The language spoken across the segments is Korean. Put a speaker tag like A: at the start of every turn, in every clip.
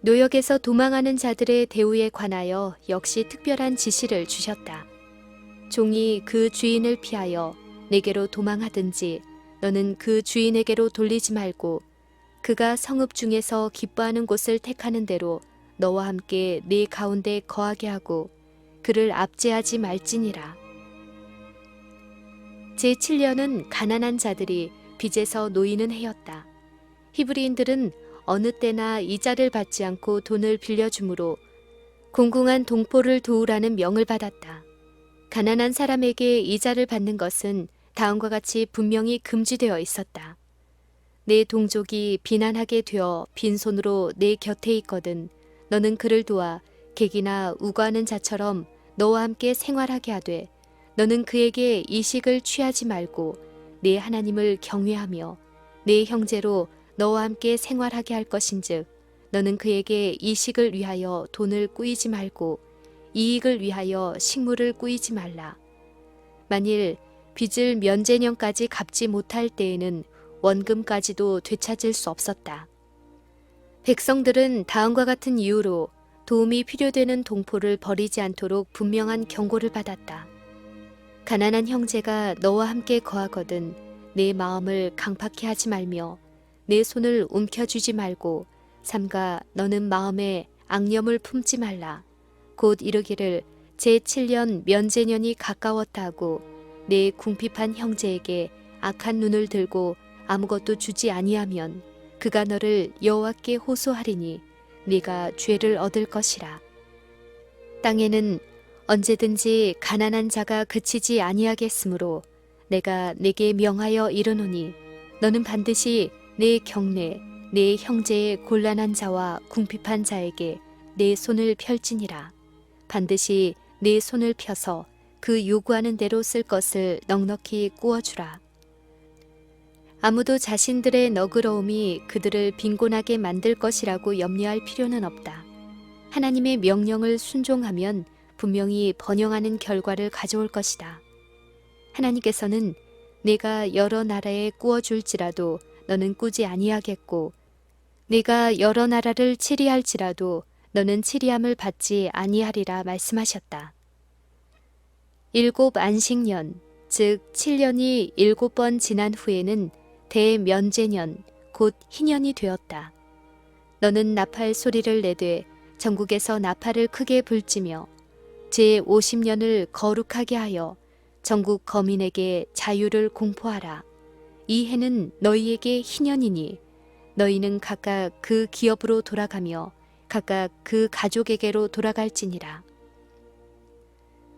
A: 노역에서 도망하는 자들의 대우에 관하여 역시 특별한 지시를 주셨다. 종이 그 주인을 피하여 내게로 도망하든지 너는 그 주인에게로 돌리지 말고 그가 성읍 중에서 기뻐하는 곳을 택하는 대로 너와 함께 네 가운데 거하게 하고 그를 압제하지 말지니라. 제7년은 가난한 자들이 빚에서 놓이는 해였다. 히브리인들은 어느 때나 이자를 받지 않고 돈을 빌려주므로 공공한 동포를 도우라는 명을 받았다. 가난한 사람에게 이자를 받는 것은 다음과 같이 분명히 금지되어 있었다. 내 동족이 비난하게 되어 빈손으로 내 곁에 있거든 너는 그를 도와 객이나 우거하는 자처럼 너와 함께 생활하게 하되 너는 그에게 이식을 취하지 말고 내 하나님을 경외하며 내 형제로 너와 함께 생활하게 할 것인즉 너는 그에게 이식을 위하여 돈을 꾸이지 말고 이익을 위하여 식물을 꾸이지 말라. 만일 빚을 면제년까지 갚지 못할 때에는 원금까지도 되찾을 수 없었다. 백성들은 다음과 같은 이유로 도움이 필요되는 동포를 버리지 않도록 분명한 경고를 받았다. 가난한 형제가 너와 함께 거하거든 내 마음을 강팍해 하지 말며 내 손을 움켜쥐지 말고 삼가 너는 마음에 악념을 품지 말라. 곧 이르기를 제7년 면제년이 가까웠다 하고 내 궁핍한 형제에게 악한 눈을 들고 아무것도 주지 아니하면 그가 너를 여호와께 호소하리니 네가 죄를 얻을 것이라. 땅에는 언제든지 가난한 자가 그치지 아니하겠으므로 내가 네게 명하여 이르노니 너는 반드시 내 경내 내 형제의 곤란한 자와 궁핍한 자에게 내 손을 펼지니라. 반드시 내 손을 펴서 그 요구하는 대로 쓸 것을 넉넉히 꾸어주라. 아무도 자신들의 너그러움이 그들을 빈곤하게 만들 것이라고 염려할 필요는 없다. 하나님의 명령을 순종하면 분명히 번영하는 결과를 가져올 것이다. 하나님께서는 내가 여러 나라에 꾸어줄지라도 너는 꾸지 아니하겠고 네가 여러 나라를 치리할지라도 너는 치리함을 받지 아니하리라 말씀하셨다. 7 안식년 즉 7년이 7번 지난 후에는 대면제년 곧 희년이 되었다. 너는 나팔 소리를 내되 전국에서 나팔을 크게 불지며 제50년을 거룩하게 하여 전국 거민에게 자유를 공포하라. 이 해는 너희에게 희년이니 너희는 각각 그 기업으로 돌아가며 각각 그 가족에게로 돌아갈지니라.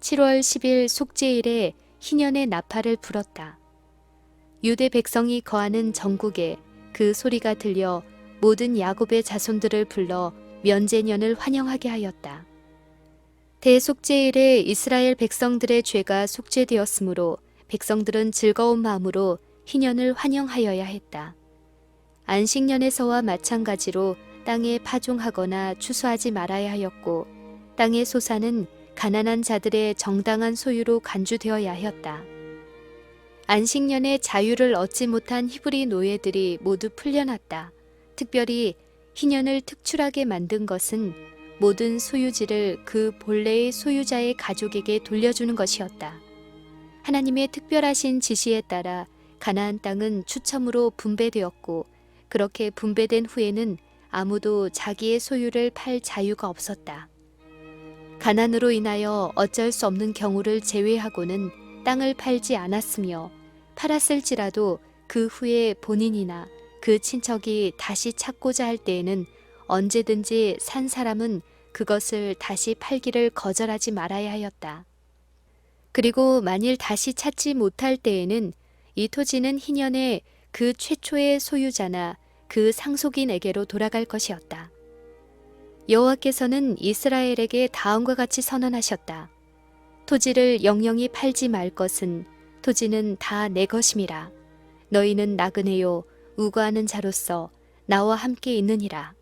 A: 7월 10일 속죄일에 희년의 나팔을 불었다. 유대 백성이 거하는 전국에 그 소리가 들려 모든 야곱의 자손들을 불러 면제년을 환영하게 하였다. 대속죄일에 이스라엘 백성들의 죄가 속죄되었으므로 백성들은 즐거운 마음으로 희년을 환영하여야 했다. 안식년에서와 마찬가지로 땅에 파종하거나 추수하지 말아야 하였고 땅의 소산은 가난한 자들의 정당한 소유로 간주되어야 하였다. 안식년에 자유를 얻지 못한 히브리 노예들이 모두 풀려났다. 특별히 희년을 특출하게 만든 것은 모든 소유지를 그 본래의 소유자의 가족에게 돌려주는 것이었다. 하나님의 특별하신 지시에 따라 가나안 땅은 추첨으로 분배되었고 그렇게 분배된 후에는 아무도 자기의 소유를 팔 자유가 없었다. 가난으로 인하여 어쩔 수 없는 경우를 제외하고는 땅을 팔지 않았으며 팔았을지라도 그 후에 본인이나 그 친척이 다시 찾고자 할 때에는 언제든지 산 사람은 그것을 다시 팔기를 거절하지 말아야 하였다. 그리고 만일 다시 찾지 못할 때에는 이 토지는 희년에 그 최초의 소유자나 그 상속인에게로 돌아갈 것이었다. 여호와께서는 이스라엘에게 다음과 같이 선언하셨다. 토지를 영영히 팔지 말 것은 토지는 다 내 것임이라. 너희는 나그네요 우거하는 자로서 나와 함께 있느니라.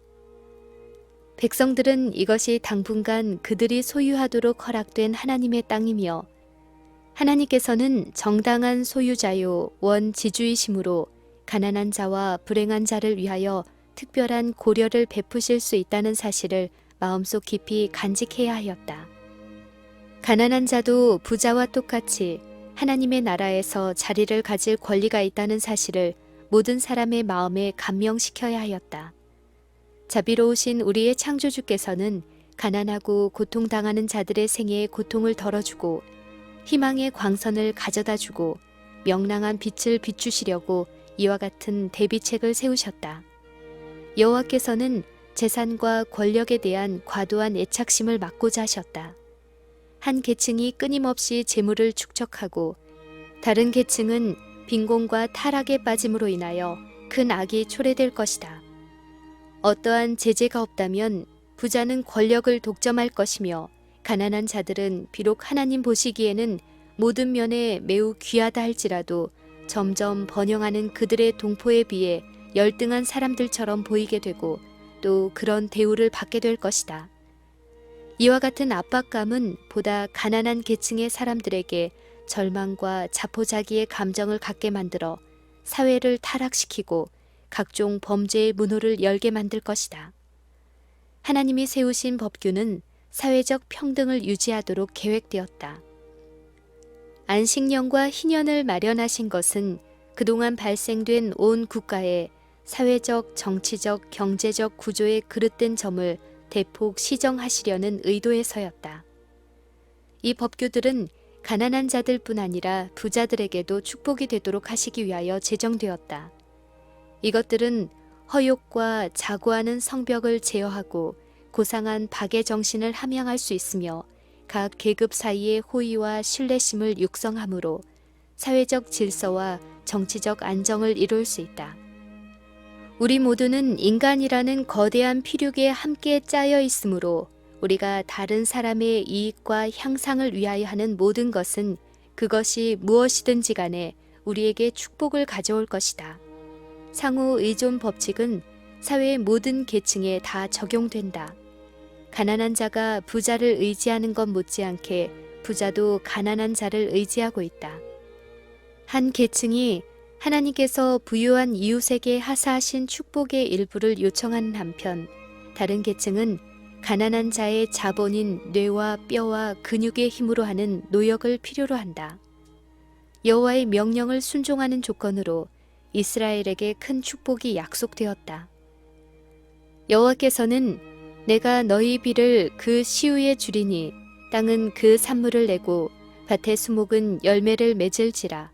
A: 백성들은 이것이 당분간 그들이 소유하도록 허락된 하나님의 땅이며 하나님께서는 정당한 소유자요 원지주이심으로 가난한 자와 불행한 자를 위하여 특별한 고려를 베푸실 수 있다는 사실을 마음속 깊이 간직해야 하였다. 가난한 자도 부자와 똑같이 하나님의 나라에서 자리를 가질 권리가 있다는 사실을 모든 사람의 마음에 감명시켜야 하였다. 자비로우신 우리의 창조주께서는 가난하고 고통당하는 자들의 생애의 고통을 덜어주고 희망의 광선을 가져다주고 명랑한 빛을 비추시려고 이와 같은 대비책을 세우셨다. 여호와께서는 재산과 권력에 대한 과도한 애착심을 막고자 하셨다. 한 계층이 끊임없이 재물을 축적하고 다른 계층은 빈곤과 타락에 빠짐으로 인하여 큰 악이 초래될 것이다. 어떠한 제재가 없다면 부자는 권력을 독점할 것이며 가난한 자들은 비록 하나님 보시기에는 모든 면에 매우 귀하다 할지라도 점점 번영하는 그들의 동포에 비해 열등한 사람들처럼 보이게 되고 또 그런 대우를 받게 될 것이다. 이와 같은 압박감은 보다 가난한 계층의 사람들에게 절망과 자포자기의 감정을 갖게 만들어 사회를 타락시키고 각종 범죄의 문호를 열게 만들 것이다. 하나님이 세우신 법규는 사회적 평등을 유지하도록 계획되었다. 안식년과 희년을 마련하신 것은 그동안 발생된 온 국가의 사회적, 정치적, 경제적 구조의 그릇된 점을 대폭 시정하시려는 의도에서였다. 이 법규들은 가난한 자들뿐 아니라 부자들에게도 축복이 되도록 하시기 위하여 제정되었다. 이것들은 허욕과 자고하는 성벽을 제어하고 고상한 박의 정신을 함양할 수 있으며 각 계급 사이의 호의와 신뢰심을 육성함으로 사회적 질서와 정치적 안정을 이룰 수 있다. 우리 모두는 인간이라는 거대한 피륙에 함께 짜여 있으므로 우리가 다른 사람의 이익과 향상을 위하여 하는 모든 것은 그것이 무엇이든지 간에 우리에게 축복을 가져올 것이다. 상호 의존 법칙은 사회의 모든 계층에 다 적용된다. 가난한 자가 부자를 의지하는 것 못지않게 부자도 가난한 자를 의지하고 있다. 한 계층이 하나님께서 부유한 이웃에게 하사하신 축복의 일부를 요청하는 한편 다른 계층은 가난한 자의 자본인 뇌와 뼈와 근육의 힘으로 하는 노역을 필요로 한다. 여호와의 명령을 순종하는 조건으로 이스라엘에게 큰 축복이 약속되었다. 여호와께서는 내가 너희 비를 그 시우에 주리니 땅은 그 산물을 내고 밭의 수목은 열매를 맺을지라.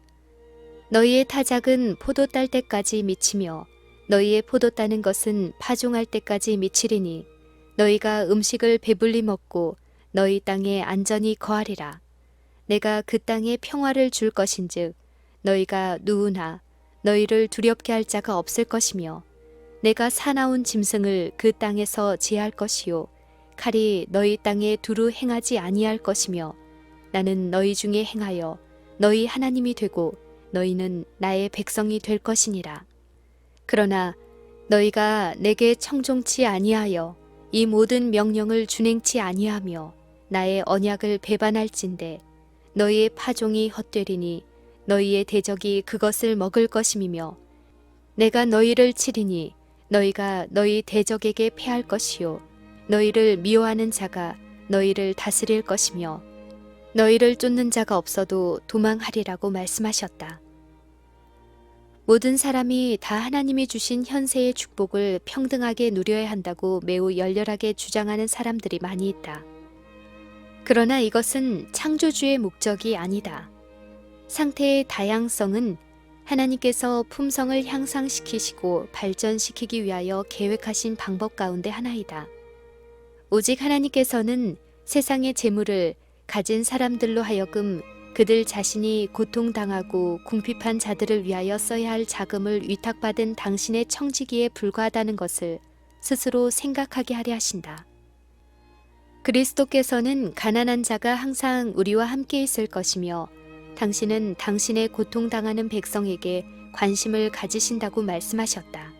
A: 너희의 타작은 포도 딸 때까지 미치며 너희의 포도 따는 것은 파종할 때까지 미치리니 너희가 음식을 배불리 먹고 너희 땅에 안전히 거하리라. 내가 그 땅에 평화를 줄 것인즉 너희가 누우나 너희를 두렵게 할 자가 없을 것이며 내가 사나운 짐승을 그 땅에서 제할 것이요 칼이 너희 땅에 두루 행하지 아니할 것이며 나는 너희 중에 행하여 너희 하나님이 되고 너희는 나의 백성이 될 것이니라. 그러나 너희가 내게 청종치 아니하여 이 모든 명령을 준행치 아니하며 나의 언약을 배반할진대 너희의 파종이 헛되리니 너희의 대적이 그것을 먹을 것임이며 내가 너희를 치리니 너희가 너희 대적에게 패할 것이요 너희를 미워하는 자가 너희를 다스릴 것이며 너희를 쫓는 자가 없어도 도망하리라고 말씀하셨다. 모든 사람이 다 하나님이 주신 현세의 축복을 평등하게 누려야 한다고 매우 열렬하게 주장하는 사람들이 많이 있다. 그러나 이것은 창조주의 목적이 아니다. 상태의 다양성은 하나님께서 품성을 향상시키시고 발전시키기 위하여 계획하신 방법 가운데 하나이다. 오직 하나님께서는 세상의 재물을 가진 사람들로 하여금 그들 자신이 고통당하고 궁핍한 자들을 위하여 써야 할 자금을 위탁받은 당신의 청지기에 불과하다는 것을 스스로 생각하게 하려 하신다. 그리스도께서는 가난한 자가 항상 우리와 함께 있을 것이며 당신은 당신의 고통당하는 백성에게 관심을 가지신다고 말씀하셨다.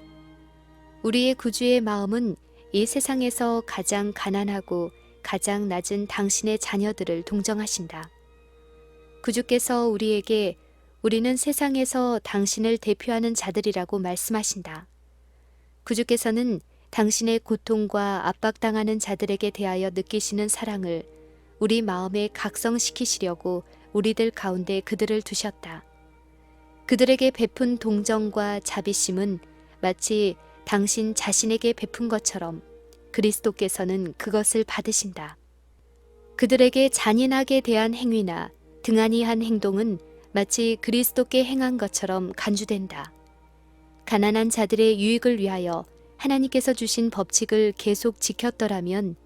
A: 우리의 구주의 마음은 이 세상에서 가장 가난하고 가장 낮은 당신의 자녀들을 동정하신다. 구주께서 우리에게 우리는 세상에서 당신을 대표하는 자들이라고 말씀하신다. 구주께서는 당신의 고통과 압박당하는 자들에게 대하여 느끼시는 사랑을 우리 마음에 각성시키시려고 우리들 가운데 그들을 두셨다. 그들에게 베푼 동정과 자비심은 마치 당신 자신에게 베푼 것처럼 그리스도께서는 그것을 받으신다. 그들에게 잔인하게 대한 행위나 등한히 한 행동은 마치 그리스도께 행한 것처럼 간주된다. 가난한 자들의 유익을 위하여 하나님께서 주신 법칙을 계속 지켰더라면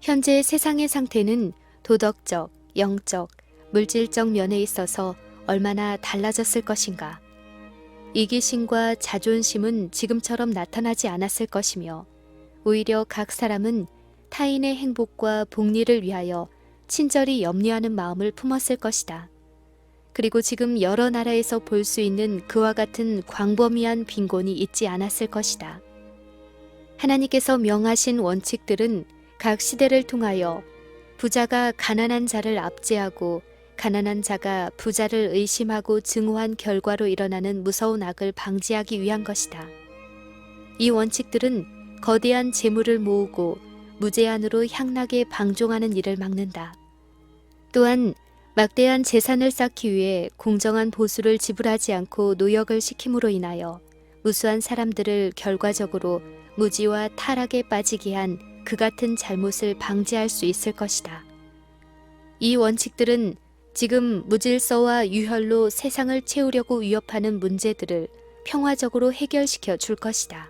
A: 현재 세상의 상태는 도덕적, 영적, 물질적 면에 있어서 얼마나 달라졌을 것인가. 이기심과 자존심은 지금처럼 나타나지 않았을 것이며 오히려 각 사람은 타인의 행복과 복리를 위하여 친절히 염려하는 마음을 품었을 것이다. 그리고 지금 여러 나라에서 볼 수 있는 그와 같은 광범위한 빈곤이 있지 않았을 것이다. 하나님께서 명하신 원칙들은 각 시대를 통하여 부자가 가난한 자를 압제하고 가난한 자가 부자를 의심하고 증오한 결과로 일어나는 무서운 악을 방지하기 위한 것이다. 이 원칙들은 거대한 재물을 모으고 무제한으로 향락에 방종하는 일을 막는다. 또한 막대한 재산을 쌓기 위해 공정한 보수를 지불하지 않고 노역을 시킴으로 인하여 무수한 사람들을 결과적으로 무지와 타락에 빠지게 한 그 같은 잘못을 방지할 수 있을 것이다. 이 원칙들은 지금 무질서와 유혈로 세상을 채우려고 위협하는 문제들을 평화적으로 해결시켜 줄 것이다.